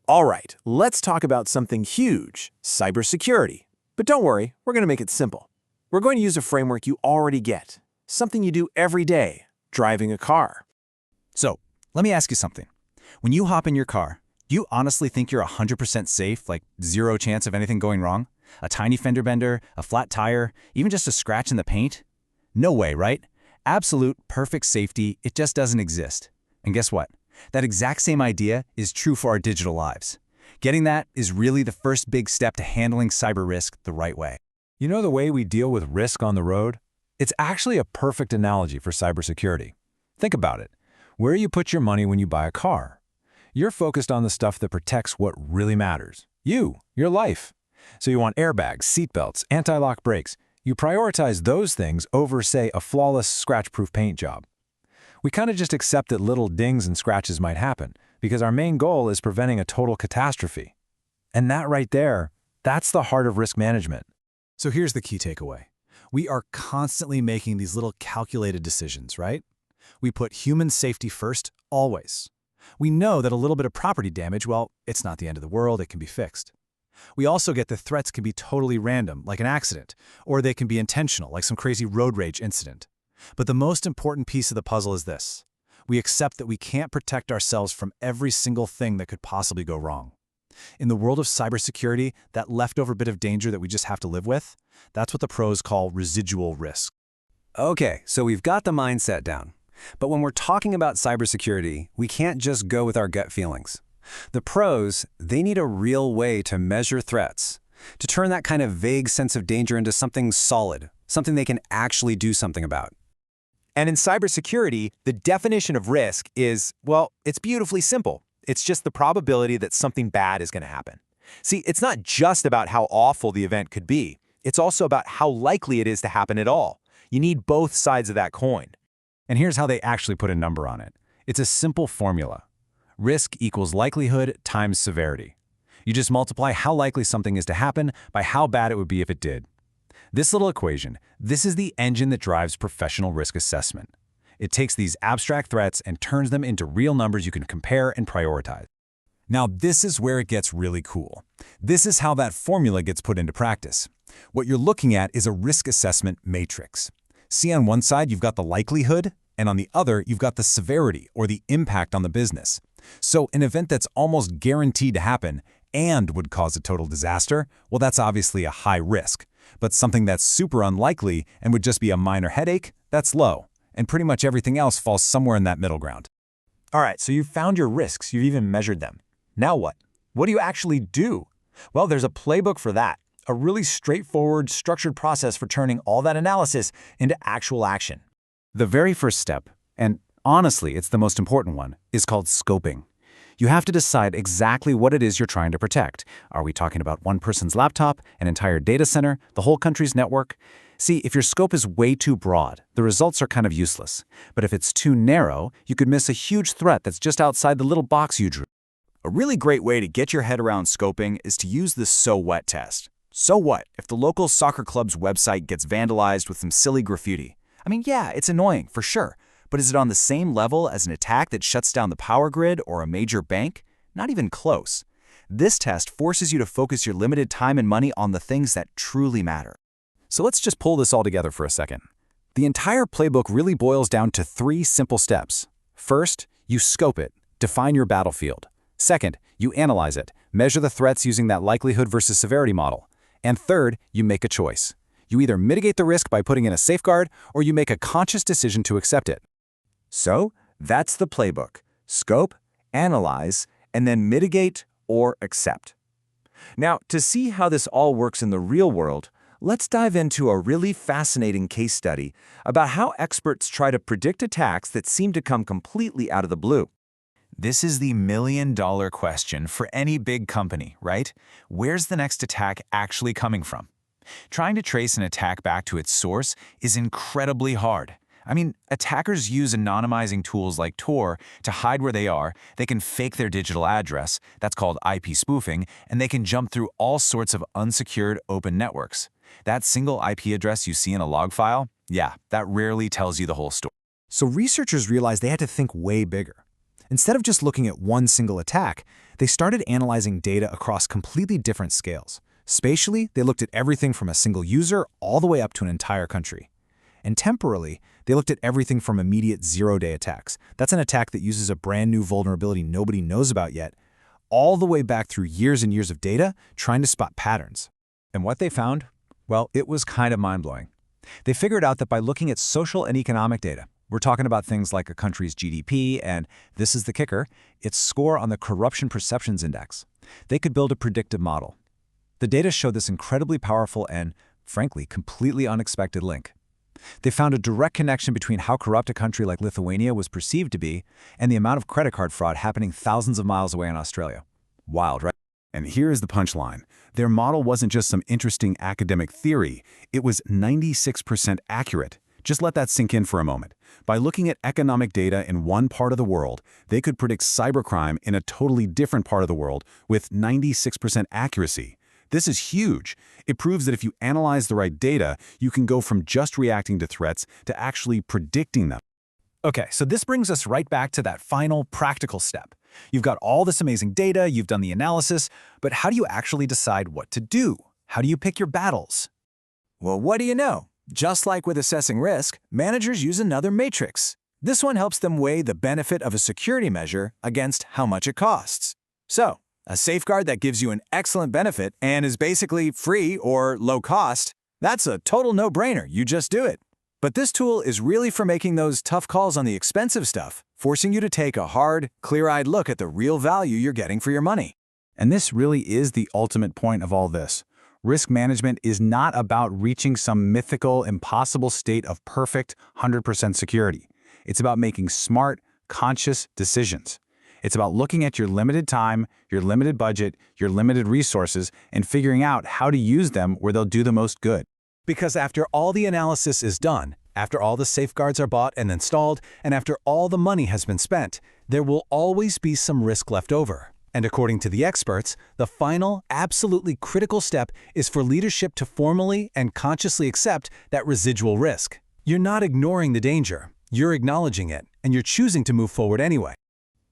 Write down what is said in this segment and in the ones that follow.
All right, let's talk about something huge, cybersecurity. But don't worry, we're going to make it simple. We're going to use a framework you already get, something you do every day, driving a car. So, let me ask you something. When you hop in your car, do you honestly think you're 100% safe, like zero chance of anything going wrong? A tiny fender bender, a flat tire, even just a scratch in the paint? No way, right? Absolute, perfect safety, it just doesn't exist. And guess what? That exact same idea is true for our digital lives. Getting that is really the first big step to handling cyber risk the right way. You know the way we deal with risk on the road? It's actually a perfect analogy for cybersecurity. Think about it. Where you put your money when you buy a car. You're focused on the stuff that protects what really matters. Your life. So you want airbags, seatbelts, anti-lock brakes. You prioritize those things over, say, a flawless, scratch-proof paint job. We kind of just accept that little dings and scratches might happen because our main goal is preventing a total catastrophe. And that right there, that's the heart of risk management. So here's the key takeaway. We are constantly making these little calculated decisions, right? We put human safety first, always. We know that a little bit of property damage, well, it's not the end of the world, it can be fixed. We also get the threats can be totally random, like an accident, or they can be intentional, like some crazy road rage incident. But the most important piece of the puzzle is this. We accept that we can't protect ourselves from every single thing that could possibly go wrong. In the world of cybersecurity, that leftover bit of danger that we just have to live with, that's what the pros call residual risk. Okay, so we've got the mindset down. But when we're talking about cybersecurity, we can't just go with our gut feelings. The pros, they need a real way to measure threats, to turn that kind of vague sense of danger into something solid, something they can actually do something about. And in cybersecurity, the definition of risk is, well, it's beautifully simple. It's just the probability that something bad is going to happen. See, it's not just about how awful the event could be. It's also about how likely it is to happen at all. You need both sides of that coin. And here's how they actually put a number on it. It's a simple formula. Risk equals likelihood times severity. You just multiply how likely something is to happen by how bad it would be if it did. This little equation, this is the engine that drives professional risk assessment. It takes these abstract threats and turns them into real numbers you can compare and prioritize. Now, this is where it gets really cool. This is how that formula gets put into practice. What you're looking at is a risk assessment matrix. See, on one side, you've got the likelihood, and on the other, you've got the severity or the impact on the business. So an event that's almost guaranteed to happen and would cause a total disaster, well, that's obviously a high risk. But something that's super unlikely and would just be a minor headache, that's low. And pretty much everything else falls somewhere in that middle ground. All right, so you've found your risks, you've even measured them. Now what? What do you actually do? Well, there's a playbook for that. A really straightforward, structured process for turning all that analysis into actual action. The very first step, and honestly, it's the most important one, is called scoping. You have to decide exactly what it is you're trying to protect. Are we talking about one person's laptop, an entire data center, the whole country's network? See, if your scope is way too broad, the results are kind of useless. But if it's too narrow, you could miss a huge threat that's just outside the little box you drew. A really great way to get your head around scoping is to use the so what test. So what if the local soccer club's website gets vandalized with some silly graffiti? I mean, yeah, it's annoying, for sure. But is it on the same level as an attack that shuts down the power grid or a major bank? Not even close. This test forces you to focus your limited time and money on the things that truly matter. So let's just pull this all together for a second. The entire playbook really boils down to 3 simple steps. First, you scope it, define your battlefield. Second, you analyze it, measure the threats using that likelihood versus severity model. And third, you make a choice. You either mitigate the risk by putting in a safeguard, or you make a conscious decision to accept it. So, that's the playbook. Scope, analyze, and then mitigate or accept. Now, to see how this all works in the real world, let's dive into a really fascinating case study about how experts try to predict attacks that seem to come completely out of the blue. This is the million-dollar question for any big company, right? Where's the next attack actually coming from? Trying to trace an attack back to its source is incredibly hard. I mean, attackers use anonymizing tools like Tor to hide where they are. They can fake their digital address, that's called IP spoofing, and they can jump through all sorts of unsecured open networks. That single IP address you see in a log file, yeah, that rarely tells you the whole story. So researchers realized they had to think way bigger. Instead of just looking at one single attack, They started analyzing data across completely different scales. Spatially, they looked at everything from a single user all the way up to an entire country. And temporally, they looked at everything from immediate zero-day attacks. That's an attack that uses a brand new vulnerability nobody knows about yet, all the way back through years and years of data, trying to spot patterns. And what they found? Well, it was kind of mind-blowing. They figured out that by looking at social and economic data, we're talking about things like a country's GDP and, this is the kicker, its score on the Corruption Perceptions Index, they could build a predictive model. The data showed this incredibly powerful and, frankly, completely unexpected link. They found a direct connection between how corrupt a country like Lithuania was perceived to be and the amount of credit card fraud happening thousands of miles away in Australia. Wild, right? And here is the punchline. Their model wasn't just some interesting academic theory, it was 96% accurate. Just let that sink in for a moment. By looking at economic data in one part of the world, they could predict cybercrime in a totally different part of the world with 96% accuracy. This is huge. It proves that if you analyze the right data, you can go from just reacting to threats to actually predicting them. Okay, so this brings us right back to that final practical step. You've got all this amazing data, you've done the analysis, but how do you actually decide what to do? How do you pick your battles? Well, what do you know? Just like with assessing risk, managers use another matrix. This one helps them weigh the benefit of a security measure against how much it costs. So, a safeguard that gives you an excellent benefit and is basically free or low cost, that's a total no-brainer. You just do it. But this tool is really for making those tough calls on the expensive stuff, forcing you to take a hard, clear-eyed look at the real value you're getting for your money. And this really is the ultimate point of all this. Risk management is not about reaching some mythical, impossible state of perfect 100% security. It's about making smart, conscious decisions. It's about looking at your limited time, your limited budget, your limited resources, and figuring out how to use them where they'll do the most good. Because after all the analysis is done, after all the safeguards are bought and installed, and after all the money has been spent, there will always be some risk left over. And according to the experts, the final, absolutely critical step is for leadership to formally and consciously accept that residual risk. You're not ignoring the danger, you're acknowledging it, and you're choosing to move forward anyway.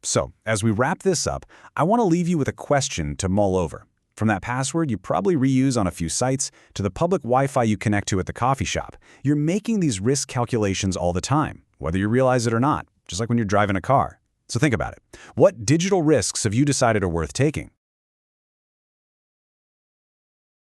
So, as we wrap this up, I want to leave you with a question to mull over. From that password you probably reuse on a few sites to the public Wi-Fi you connect to at the coffee shop, you're making these risk calculations all the time, whether you realize it or not, just like when you're driving a car. So think about it. What digital risks have you decided are worth taking?